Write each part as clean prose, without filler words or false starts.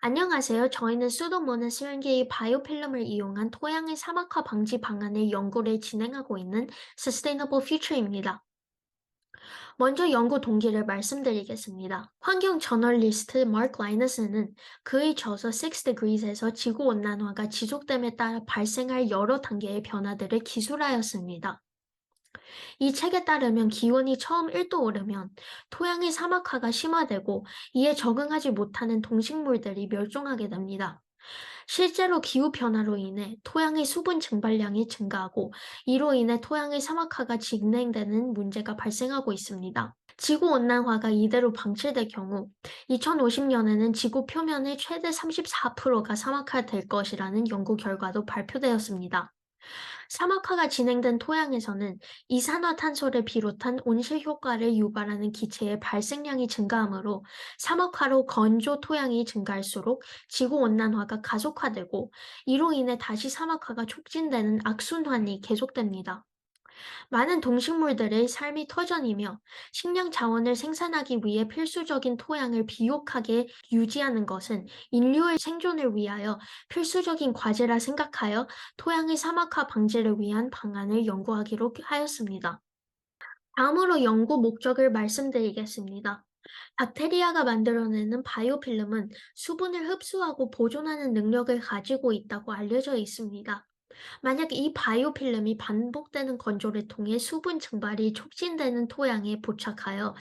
안녕하세요. 저희는 수도모나스 헬기의 바이오필름을 이용한 토양의 사막화 방지 방안의 연구를 진행하고 있는 Sustainable Future입니다. 먼저 연구 동기를 말씀드리겠습니다. 환경 저널리스트 마크 라이너스는 그의 저서 Six Degrees에서 지구온난화가 지속됨에 따라 발생할 여러 단계의 변화들을 기술하였습니다. 이 책에 따르면 기온이 처음 1도 오르면 토양의 사막화가 심화되고 이에 적응하지 못하는 동식물들이 멸종하게 됩니다. 실제로 기후변화로 인해 토양의 수분 증발량이 증가하고 이로 인해 토양의 사막화가 진행되는 문제가 발생하고 있습니다. 지구온난화가 이대로 방치될 경우 2050년에는 지구 표면의 최대 34%가 사막화될 것이라는 연구 결과도 발표되었습니다. 사막화가 진행된 토양에서는 이산화탄소를 비롯한 온실 효과를 유발하는 기체의 발생량이 증가하므로 사막화로 건조 토양이 증가할수록 지구온난화가 가속화되고 이로 인해 다시 사막화가 촉진되는 악순환이 계속됩니다. 많은 동식물들의 삶이 터전이며 식량 자원을 생산하기 위해 필수적인 토양을 비옥하게 유지하는 것은 인류의 생존을 위하여 필수적인 과제라 생각하여 토양의 사막화 방지를 위한 방안을 연구하기로 하였습니다. 다음으로 연구 목적을 말씀드리겠습니다. 박테리아가 만들어내는 바이오필름은 수분을 흡수하고 보존하는 능력을 가지고 있다고 알려져 있습니다. 만약 이 바이오필름이 반복되는 건조를 통해 수분 증발이 촉진되는 토양에 포착하여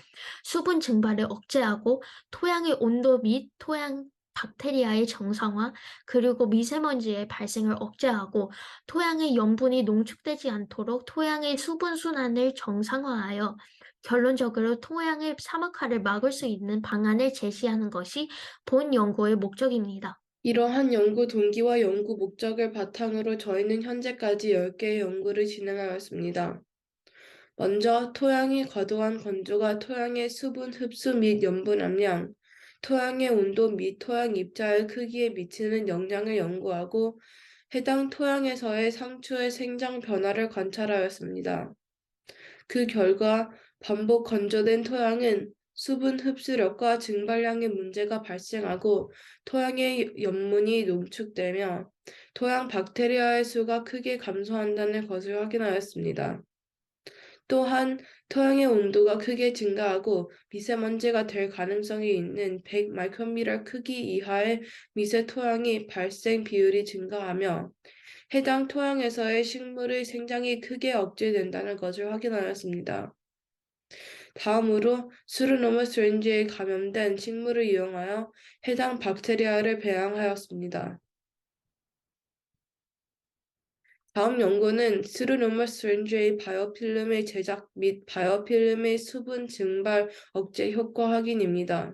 수분 증발을 억제하고 토양의 온도 및 토양 박테리아의 정상화, 그리고 미세먼지의 발생을 억제하고 토양의 염분이 농축되지 않도록 토양의 수분 순환을 정상화하여 결론적으로 토양의 사막화를 막을 수 있는 방안을 제시하는 것이 본 연구의 목적입니다. 이러한 연구 동기와 연구 목적을 바탕으로 저희는 현재까지 10개의 연구를 진행하였습니다. 먼저, 토양의 과도한 건조가 토양의 수분 흡수 및 염분 함량, 토양의 온도 및 토양 입자의 크기에 미치는 영향을 연구하고 해당 토양에서의 상추의 생장 변화를 관찰하였습니다. 그 결과 반복 건조된 토양은 수분 흡수력과 증발량의 문제가 발생하고 토양의 염분이 농축되며 토양 박테리아의 수가 크게 감소한다는 것을 확인하였습니다. 또한 토양의 온도가 크게 증가하고 미세먼지가 될 가능성이 있는 100 마이크로미터 크기 이하의 미세 토양이 발생 비율이 증가하며 해당 토양에서의 식물의 생장이 크게 억제된다는 것을 확인하였습니다. 다음으로 수르노머스 렌즈에 감염된 식물을 이용하여 해당 박테리아를 배양하였습니다. 다음 연구는 스루노머스 렌즈의 바이오필름의 제작 및 바이오필름의 수분 증발 억제 효과 확인입니다.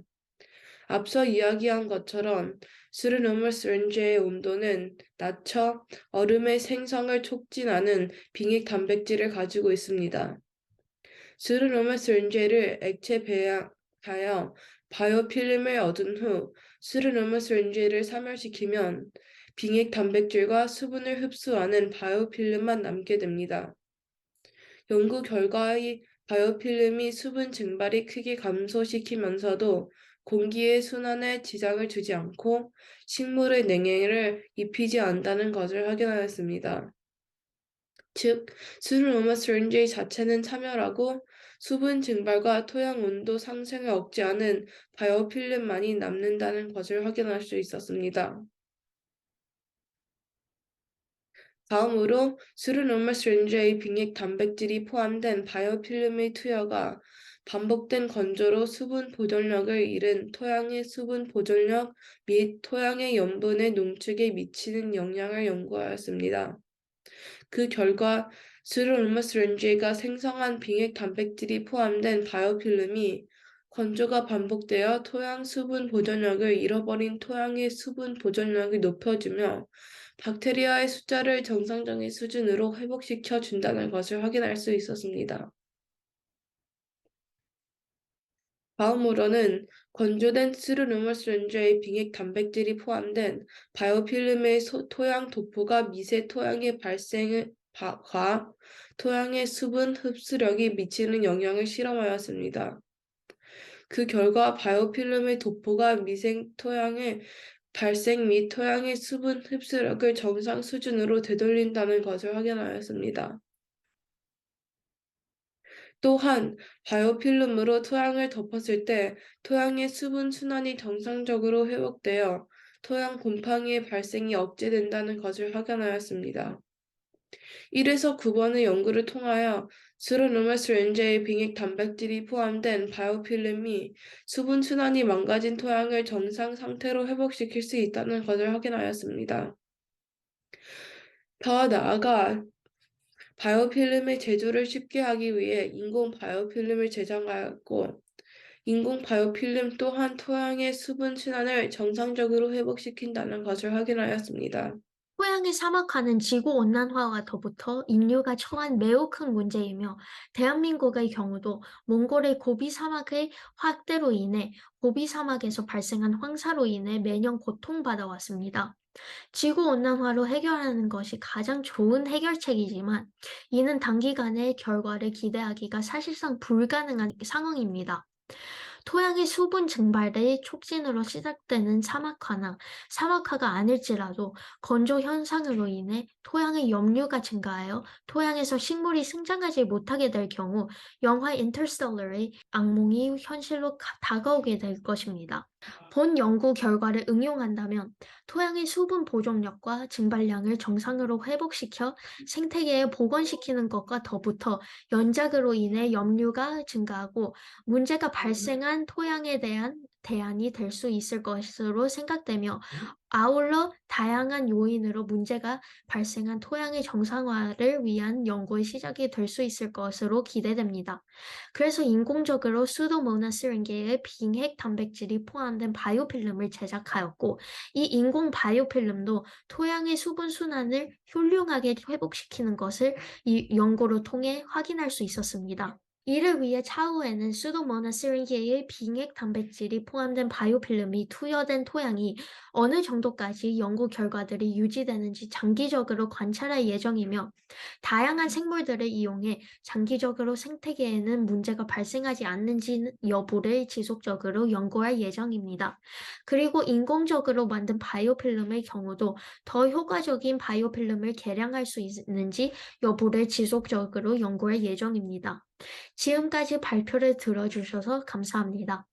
앞서 이야기한 것처럼 스루노머스 렌즈의 온도는 낮춰 얼음의 생성을 촉진하는 빙액 단백질을 가지고 있습니다. 스루노머스 렌즈를 액체 배양하여 바이오필름을 얻은 후 스루노머스 렌즈를 사멸시키면 빙액 단백질과 수분을 흡수하는 바이오필름만 남게 됩니다. 연구 결과의 바이오필름이 수분 증발이 크게 감소시키면서도 공기의 순환에 지장을 주지 않고 식물의 냉해를 입히지 않는다는 것을 확인하였습니다. 즉, 스루노머스 렌즈 자체는 차멸하고 수분 증발과 토양 온도 상승을 억제하는 바이오필름만이 남는다는 것을 확인할 수 있었습니다. 다음으로 스루노머스 렌즈의 빙액 단백질이 포함된 바이오필름의 투여가 반복된 건조로 수분 보존력을 잃은 토양의 수분 보존력 및 토양의 염분의 농축에 미치는 영향을 연구하였습니다. 그 결과 스루노머스 렌즈가 생성한 빙액 단백질이 포함된 바이오필름이 건조가 반복되어 토양 수분 보존력을 잃어버린 토양의 수분 보존력을 높여주며 박테리아의 숫자를 정상적인 수준으로 회복시켜 준다는 것을 확인할 수 있었습니다. 다음으로는 건조된 스루노머스 렌즈의 빙액 단백질이 포함된 바이오필름의 토양 도포가 미세 토양의 발생과 토양의 수분 흡수력이 미치는 영향을 실험하였습니다. 그 결과 바이오필름의 도포가 미생 토양의 발생 및 토양의 수분 흡수력을 정상 수준으로 되돌린다는 것을 확인하였습니다. 또한 바이오필름으로 토양을 덮었을 때 토양의 수분 순환이 정상적으로 회복되어 토양 곰팡이의 발생이 억제된다는 것을 확인하였습니다. 1에서 9번의 연구를 통하여 스루노마스 렌제의 빙액 단백질이 포함된 바이오필름이 수분 순환이 망가진 토양을 정상 상태로 회복시킬 수 있다는 것을 확인하였습니다. 더 나아가 바이오필름의 제조를 쉽게 하기 위해 인공 바이오필름을 제작하였고, 인공 바이오필름 또한 토양의 수분 순환을 정상적으로 회복시킨다는 것을 확인하였습니다. 토양을 사막화는 지구온난화와 더불어 인류가 처한 매우 큰 문제이며 대한민국의 경우도 몽골의 고비 사막의 확대로 인해 고비 사막에서 발생한 황사로 인해 매년 고통받아 왔습니다. 지구온난화로 해결하는 것이 가장 좋은 해결책이지만 이는 단기간에 결과를 기대하기가 사실상 불가능한 상황입니다. 토양의 수분 증발의 촉진으로 시작되는 사막화나 사막화가 아닐지라도 건조 현상으로 인해 토양의 염류가 증가하여 토양에서 식물이 성장하지 못하게 될 경우 영화 인터스텔라의 악몽이 현실로 다가오게 될 것입니다. 본 연구 결과를 응용한다면 토양의 수분 보존력과 증발량을 정상으로 회복시켜 생태계에 복원시키는 것과 더불어 연작으로 인해 염류가 증가하고 문제가 발생한 토양에 대한 대안이 될 수 있을 것으로 생각되며 아울러 다양한 요인으로 문제가 발생한 토양의 정상화를 위한 연구의 시작이 될 수 있을 것으로 기대됩니다. 그래서 인공적으로 수도모나스 링계의 빙핵 단백질이 포함된 바이오필름을 제작하였고 이 인공 바이오필름도 토양의 수분 순환을 훌륭하게 회복시키는 것을 이 연구를 통해 확인할 수 있었습니다. 이를 위해 차후에는 수도모나스 링계의 빙핵 단백질이 포함된 바이오필름이 투여된 토양이 어느 정도까지 연구 결과들이 유지되는지 장기적으로 관찰할 예정이며 다양한 생물들을 이용해 장기적으로 생태계에는 문제가 발생하지 않는지 여부를 지속적으로 연구할 예정입니다. 그리고 인공적으로 만든 바이오필름의 경우도 더 효과적인 바이오필름을 개량할 수 있는지 여부를 지속적으로 연구할 예정입니다. 지금까지 발표를 들어주셔서 감사합니다.